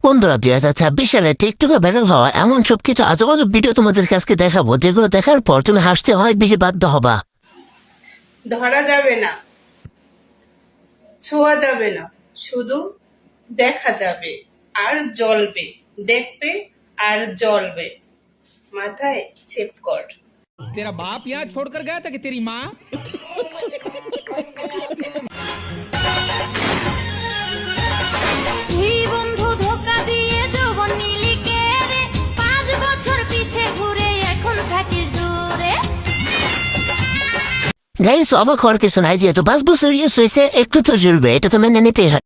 বন্ধুরা 2026 সালে টিকটকে ভাইরাল হওয়া এমন সব কিছু আজব আজব ভিডিও তোমাদের কাছে দেখাবো, যেগুলো দেখার পর তুমি হাসতে অনেক বেশি বাধ্য হবা। ধরা যাবে না, ছোঁয়া যাবে না, শুধু দেখা যাবে আর জ্বলবে, দেখবে আর জ্বলবে, মাথায় ছেপ কর। तेरा बाप यहाँ छोड़कर गया था कि तेरी माँ? বন্ধু ধোকা দিয়ে যৌবন নিলি কে রে, 5 বছর পিছে ঘুরে এখন থাকিস দূরে। গাইস, অবাক হওয়ার কিছু নাই, যেহেতু 5 বছর ইউজ হয়েছে একটু তো জ্বলবে, এটা তো মেনে নিতেই হয়।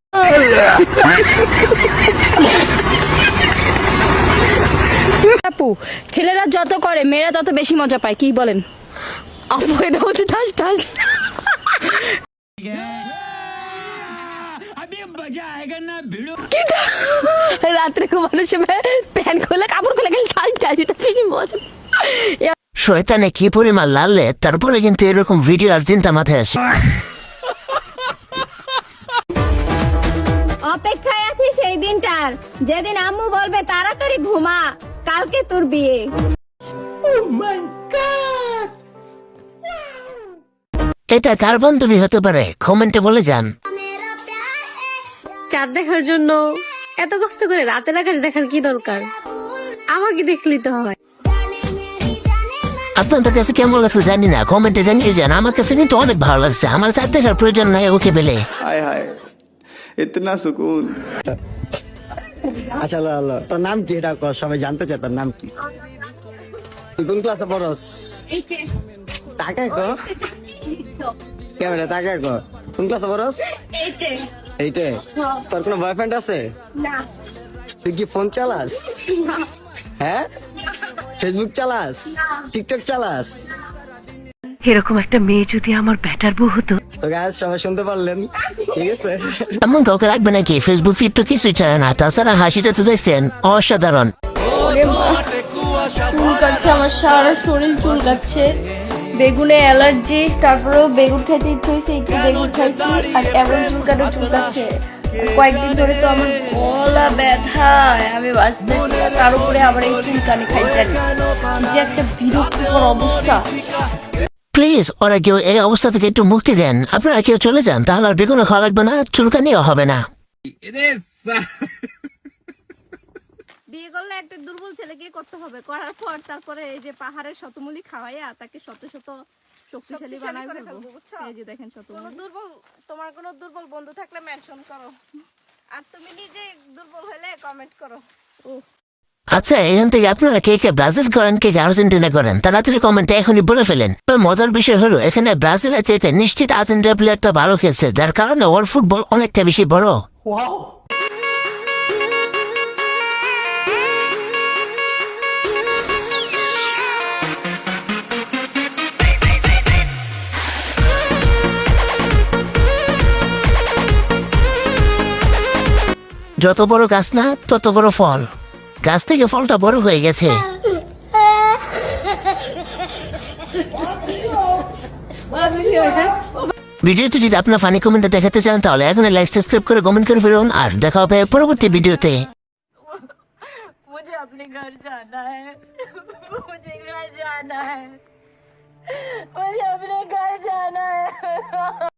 আপু, ছেলেরা যত করে মেয়েরা তত বেশি মজা পায়, কি বলেন? আপু, এটা হচ্ছে ঠাস ঠাস। রাত্রে ঘুমানোর সময় প্যান্ট খুলে কাপড় খুলে গেলে ঠাস ঠাস, এটা বেশি মজা। শয়তানে কি পরিমাণ লাললে তারপরে কিন্তু এরকম ভিডিও আর চিন্তা মাথায় আসে। অপেক্ষায় আছি সেই দিনটার, যেদিন আম্মু বলবে তাড়াতাড়ি ঘুমা, কালকে তোর বিয়ে। এটা কার বান্ধবী হতে পারে? কমেন্টে বলে যান। চাঁদ দেখার জন্য এত কষ্ট করে রাতের আকাশ দেখার কি দরকার? আমাকে দেখলেই তো হয়। আপনাদের কাছে কেমন লাগছে জানি না, কমেন্টে জানিয়ে যান। আমার কাছে কিন্তু অনেক ভালো লাগছে, আমার চার দেখার প্রয়োজন নাই ওকে পেলে। हाय हाय इतना सुकून। আচ্ছা আল্লাহ, তোর নাম কি? এটা কর, সবাই জানতে চায় তোর নাম কি। তুই কোন ক্লাসে পড়স? টাকায় কর, ক্যামেরা টাকায় কর। কোন ক্লাসে পড়স? এইটে। তোর কোনো বয়ফ্রেন্ড আছে? না। তুই কি ফোন চালাস? হ্যাঁ, ফেসবুক চালাস? টিকটক চালাস? এরকম একটা মেয়ে যদি আমার ব্যাটার বউ হতো। তো গাইস, সবাই শুনতে পারলেন, ঠিক আছে? এমন কাউকে রাখবে নাকি? ফেসবুক ফিড তো কিছুই চায় না, তাছাড়া হাসিটা তো দেখছেন অসাধারণ। চুলকাচ্ছে, আমার সারা শরীর চুলকাচ্ছে, বেগুনে অ্যালার্জি, তারপরেও বেগুন খাইতে ইচ্ছে হয়েছে, একটু বেগুন খাইছি আর এমন চুলকাচ্ছে। কয়েকদিন ধরে তো আমার গলা ব্যথা, আমি বাঁচতেছি না, তার উপরে আবার এই চুলকানি খাইতে, কি যে একটা বিরক্তিকর অবস্থা। প্লিজ, ওরা কেউ এই অবস্থা থেকে একটু মুক্তি দেন। আপনারা কেউ চলে যান, তাহলে আর বেগুন খাওয়া লাগবে না, চুলকানিও হবে না। বিয়ে করলে একটা দুর্বল ছেলেকে করতে হবে, করার পর তারপরে এই যে পাহাড়ের শতমূলি খাওয়াইয়া তাকে শত শত শক্তিশালী বানাই ফেলবো। এই যে দেখেন শতমূলি। তোমার কোনো দুর্বল বন্ধু থাকলে মেনশন করো, আর তুমি নিজে দুর্বল হলে কমেন্ট করো। আচ্ছা, এখান থেকে আপনারা কে কে ব্রাজিল করেন, কে কে আর্জেন্টিনা করেন, তাড়াতাড়ি কমেন্টে এখনই বলে ফেলেন। তবে মজার বিষয় হলো, এখানে ব্রাজিলের চাইতে নিশ্চিত আর্জেন্টিনা প্লেয়ারটা ভালো খেলছে, যার কারণে ওর ফুটবল অনেকটা বেশি বড়। যত বড় গাছ না তত বড় ফল, গাছ থেকে ফলটা বড় হয়ে গেছে। ভিডিওতে যদি আপনার ফানি কমেন্টে দেখাতে চান, তাহলে এখন লাইক সাবস্ক্রাইব করে কমেন্ট করে ফেলুন, আর দেখা হবে পরবর্তী ভিডিওতে। मुझे अपने घर जाना है, मुझे घर जाना है, मुझे अपने घर जाना है।